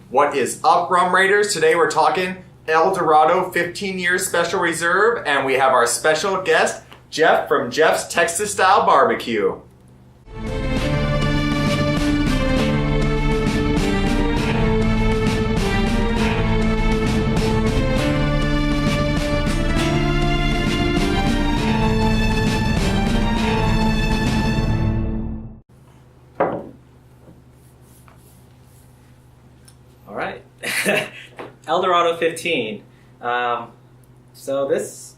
What is up, Rum Raiders? Today we're talking El Dorado 15 years special reserve, and we have our special guest, Jeff from Jeff's Texas Style Barbecue. El Dorado 15. So this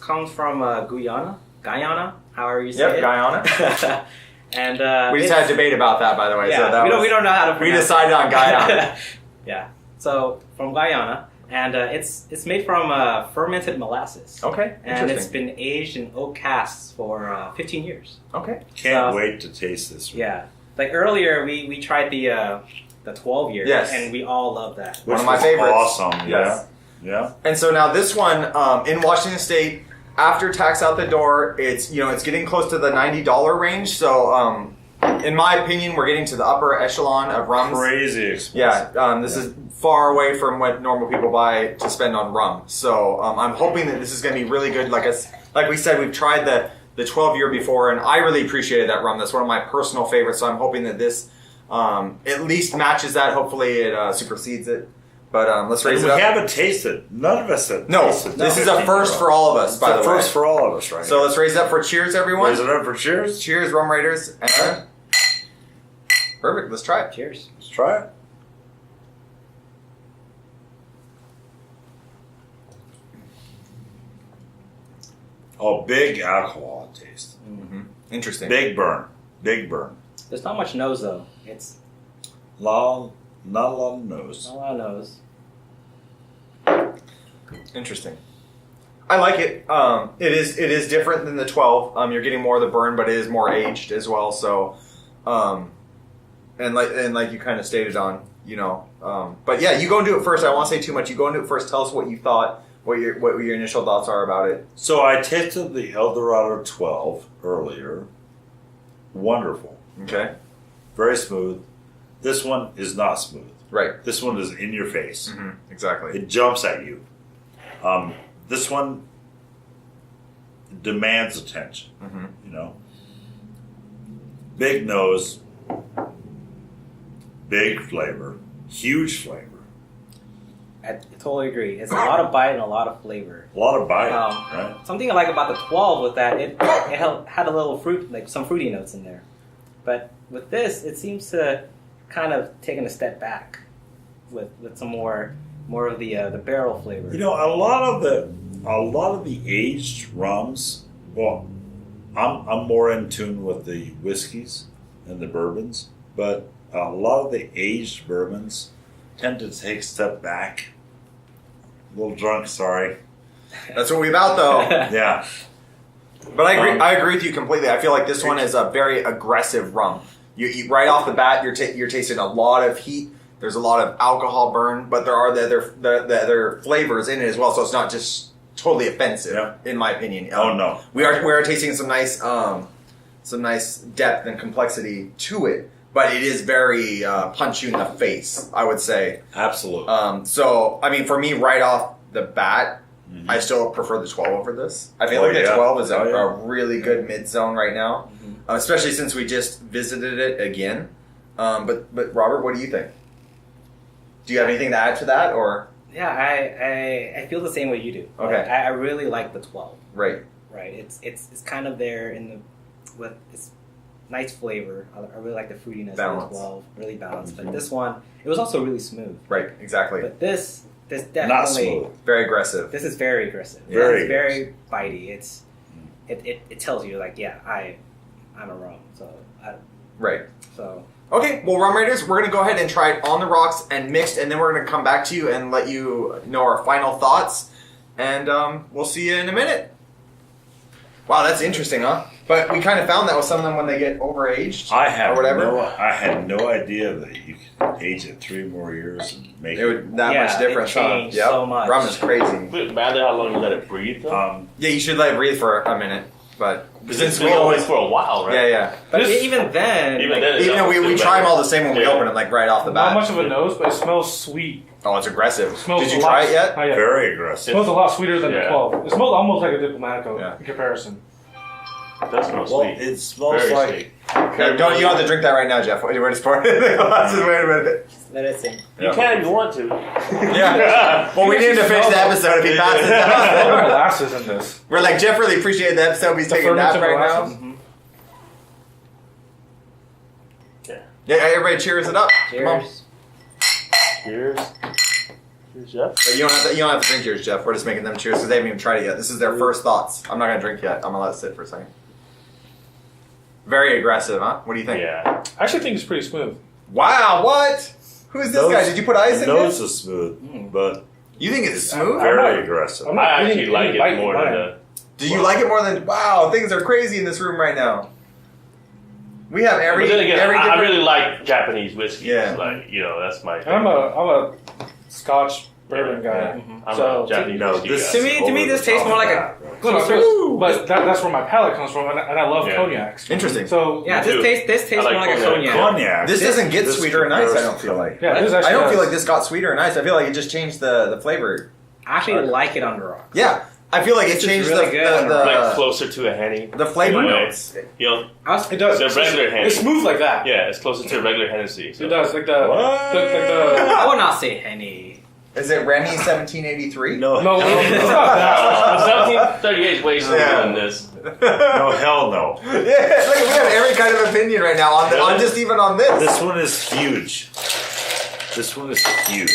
comes from Guyana, however you say it. Yep, Guyana. And we just had a debate about that, by the way. Yeah, so we don't know how to pronounce we decided on Guyana. Yeah. So from Guyana, and it's made from fermented molasses. Okay. And it's been aged in oak casks for 15 years. Okay. Can't wait to taste this one. Yeah. Like earlier, we tried the 12 years, yes, and we all love that. One of my favorites. Awesome, yes. Yeah. And so now this one in Washington State, after tax out the door, it's getting close to the $90 range. So in my opinion, we're getting to the upper echelon of rums. Crazy expensive. Yeah, this is far away from what normal people buy to spend on rum. So I'm hoping that this is going to be really good. Like we said, we've tried the 12-year before, and I really appreciated that rum. That's one of my personal favorites. So I'm hoping that this at least matches that. Hopefully it supersedes it. But let's raise it up. We haven't tasted. None of us have tasted. This is a first for all of us, by the way. It's a first for all of us, right? So let's raise it up for cheers, everyone. Raise it up for cheers. Cheers, Rum Raiders. And perfect. Let's try it. Cheers. Let's try it. Oh, big alcohol taste. Mm-hmm. Interesting. Big burn. Big burn. There's not much nose though. It's not a lot of nose. Not a lot of nose. Interesting. I like it. It is different than the 12. You're getting more of the burn, but it is more aged as well. So, and like you kind of stated on, but yeah, you go and do it first. I won't say too much. You go and do it first. Tell us what you thought. What your initial thoughts are about it. So I tasted the El Dorado 12 earlier. Wonderful. Okay. Very smooth. This one is not smooth. Right. This one is in your face. Mm-hmm. Exactly. It jumps at you. This one demands attention. Mm-hmm. Big nose, big flavor, huge flavor. I totally agree. It's a lot of bite and a lot of flavor. A lot of bite, right? Something I like about the 12 was that it had a little fruit, like some fruity notes in there. But with this, it seems to kind of taken a step back with some more of the barrel flavor. A lot of the aged rums. Well, I'm more in tune with the whiskeys and the bourbons, but a lot of the aged bourbons tend to take a step back. A little drunk, sorry. That's what we about, though. Yeah. But I agree. I agree with you completely. I feel like this one is a very aggressive rum. You eat right off the bat. You're tasting a lot of heat. There's a lot of alcohol burn, but there are the other flavors in it as well. So it's not just totally offensive, in my opinion. Oh no, we are tasting some nice depth and complexity to it, but it is very punch you in the face, I would say. Absolutely. So I mean, for me, right off the bat, I still prefer the 12 over this. I feel like the 12 is a really good mid-zone right now, especially since we just visited it again. But Robert, what do you think? Do you have anything to add to that, or? Yeah, I feel the same way you do. Okay. I really like the 12. Right. It's kind of there with its nice flavor. I really like the fruitiness Balance. of the 12. Really balanced. But this one, it was also really smooth. Right. Exactly. But this definitely not smooth. Very aggressive. This is very aggressive. Very It's very bitey. It tells you like, yeah, I'm a rum. Right. So. Okay, well, Rum Raiders, we're going to go ahead and try it on the rocks and mixed, and then we're going to come back to you and let you know our final thoughts, and we'll see you in a minute. Wow, that's interesting, huh? But we kind of found that with some of them when they get overaged I had no idea that you could age it 3 more years and make it much difference. It changed so much. Rum is crazy. Does it matter how long you let it breathe, though? Yeah, you should let it breathe for a minute. But Because since it's we been going always, for a while, right? yeah. But even then, Even though we try them all the same when we open them, like right off the bat. Not much of a nose, but it smells sweet. Oh, it's aggressive. Smells Did you a lot- try it yet? Not yet. Very It aggressive. smells a lot sweeter than the Yeah. 12. It smells almost like a Diplomatico in comparison. It does smell Well, sweet. it smells Very like sweet. Okay, you don't have to drink that right now, Jeff. We're just pouring it in the glasses. Wait a minute. let it sing. You can if you want to. Yeah. Well, we need him to finish the episode if he passes There's out. molasses in this. We're like, Jeff really appreciated the episode. He's The taking a nap fermented right molasses. now. Yeah. Yeah, everybody cheers it up. Come on. Cheers. Cheers. Cheers, Jeff. But you don't have to drink yours, Jeff. We're just making them cheers because they haven't even tried it yet. This is their first thoughts. I'm not going to drink yet. I'm going to let it sit for a second. Very aggressive, huh? What do you think? Yeah. I actually think it's pretty smooth. Wow, what? Who's this guy? Did you put ice the in nose it? is smooth, but You think it's smooth? very aggressive. I'm not I actually getting like any it bite more in than mine. the. Do you like it more than... Wow, things are crazy in this room right now. We have every... But then again, every I different... really like Japanese whiskey. Yeah. Like, that's my. And I'm a Scotch bourbon guy. I'm So, a Japanese No, whiskey this guy. To me, over this the tastes top more like of a- that, right? But that's where my palate comes from, and I love Yeah. cognacs. Interesting. So Yeah, Me too. this tastes I like more like a cognac. cognac. Cognac. This doesn't get This sweeter and ice, I compares don't feel like. yeah, this I actually don't feel does. like this got sweeter and ice. I feel like it just changed the flavor. I actually like it on the rocks. Yeah, I feel like it This is changed really good. Like closer to a Henny. the flavor in a way. notes. It does. The regular Henny. It's smooth like that. Yeah, it's closer to a regular Hennessy. So. It does. Like the. What? Like the I will not say Henny. Is it Remy 1783? No, no, it's not that. 1738 is way smoother Yeah. than this. no, hell no. Yeah, look, we have every kind of opinion right now on just even on this. This one is huge. This one is huge.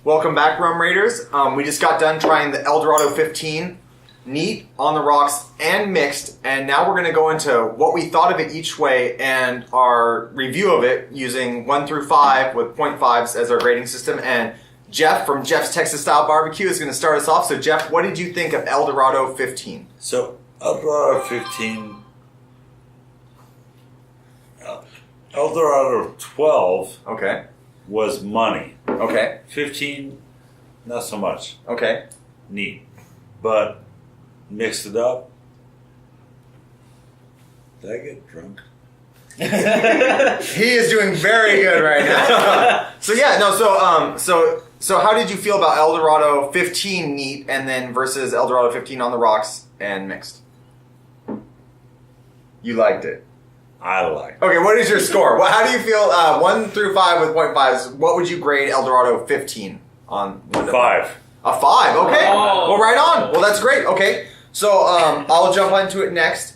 Welcome back, Rum Raiders. We just got done trying the El Dorado 15 neat, on the rocks, and mixed, and now we're going to go into what we thought of it each way and our review of it using 1 through 5 with 0.5s as our grading system. And Jeff from Jeff's Texas Style Barbecue is going to start us off. So Jeff, what did you think of El Dorado 15? So, El Dorado 15... El Dorado 12 Okay. was money. Okay. 15, not so much. Okay. Neat. But, mixed it up. Did I get drunk? He is doing very good right now. So how did you feel about El Dorado 15 neat and then versus El Dorado 15 on the rocks and mixed? You liked it. I like it. Okay, what is your score? How do you feel 1 through 5 with 0.5s? What would you grade El Dorado 15 on? 1 to 5. A 5, okay. Oh. Well, right on. Well, that's great. Okay, so I'll jump into it next.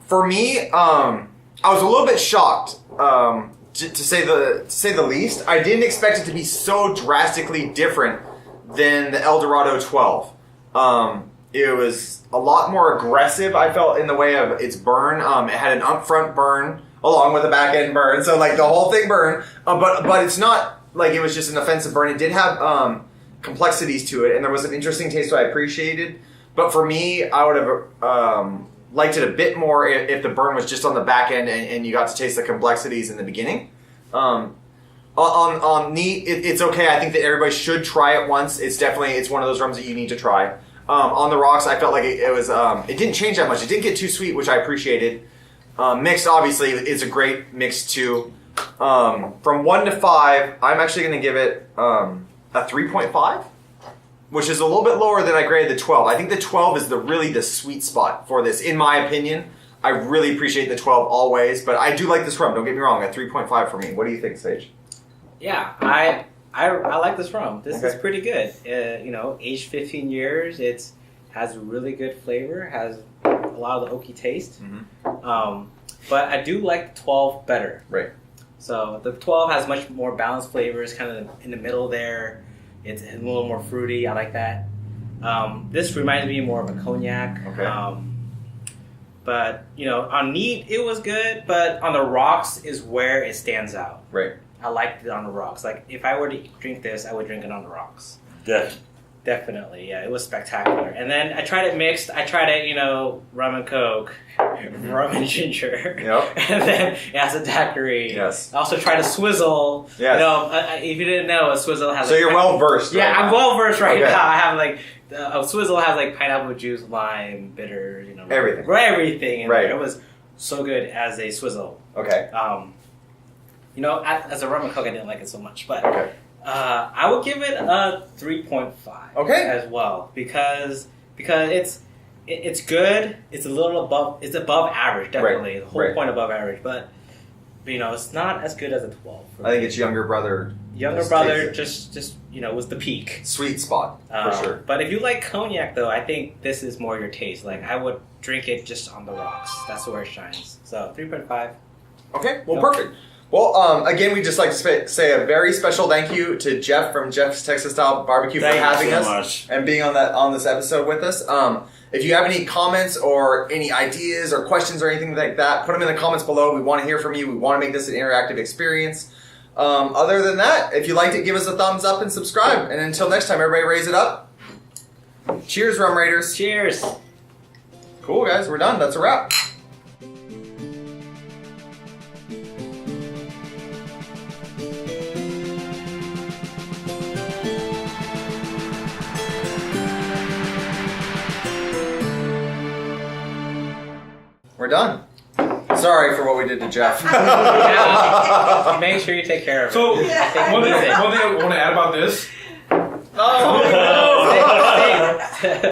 For me, I was a little bit shocked, to say the least. I didn't expect it to be so drastically different than the El Dorado 12. It was a lot more aggressive, I felt, in the way of its burn. It had an upfront burn along with a back end burn, so like the whole thing burned. But it's not like it was just an offensive burn. It did have complexities to it, and there was an interesting taste that I appreciated. But for me, I would have liked it a bit more if the burn was just on the back end and you got to taste the complexities in the beginning. On neat, it's okay. I think that everybody should try it once. It's one of those rums that you need to try. On the rocks, I felt like it was it didn't change that much. It didn't get too sweet, which I appreciated. Mixed, obviously, is a great mix too. From 1 to 5, I'm actually going to give it a 3.5, which is a little bit lower than I graded the 12. I think the 12 is really the sweet spot for this, in my opinion. I really appreciate the 12 always, but I do like this rum. Don't get me wrong, a 3.5 for me. What do you think, Sage? Yeah, I like this rum. This is Okay. pretty good. Aged 15 years. It has really good flavor. Has a lot of the oaky taste. Mm-hmm. But I do like the 12 better. Right. So the 12 has much more balanced flavors, kind of in the middle there. It's a little more fruity. I like that. This reminds me more of a cognac. Okay. But on neat it was good, but on the rocks is where it stands out. Right. I liked it on the rocks. Like if I were to drink this, I would drink it on the rocks. Definitely. Definitely, yeah, it was spectacular. And then I tried it mixed. I tried it, rum and coke, rum and ginger. Yep. And then it has a daiquiri. Yes. I also tried a swizzle. Yes. If you didn't know, a swizzle has. So you're well versed. Yeah, I'm well versed right Okay. now. I have a swizzle has pineapple juice, lime, bitter, Everything. everything in Right. there. It was so good as a swizzle. Okay. As a rum and coke, I didn't like it so much, but. Okay. I would give it a 3.5. Okay. As well, because it's good. It's a little above. It's above average, definitely. Right. The whole Right. point above average, but it's not as good as a 12. I think it's younger brother. Younger brother just was the peak. Sweet spot for sure. But if you like cognac, though, I think this is more your taste. I would drink it just on the rocks. That's where it shines. So 3.5. Okay. Well, Yep. perfect. Well, again, we'd just like to say a very special thank you to Jeff from Jeff's Texas Style Barbecue for Thank you having so us much. and being on this episode with us. If you have any comments or any ideas or questions or anything like that, put them in the comments below. We want to hear from you. We want to make this an interactive experience. Other than that, if you liked it, give us a thumbs up and subscribe. And until next time, everybody raise it up. Cheers, Rum Raiders. Cheers. Cool, guys. We're done. That's a wrap. We're done. Sorry for what we did to Jeff. Yeah, make sure you take care of it. So, I think one thing that's it. I want to add about this. Oh, no.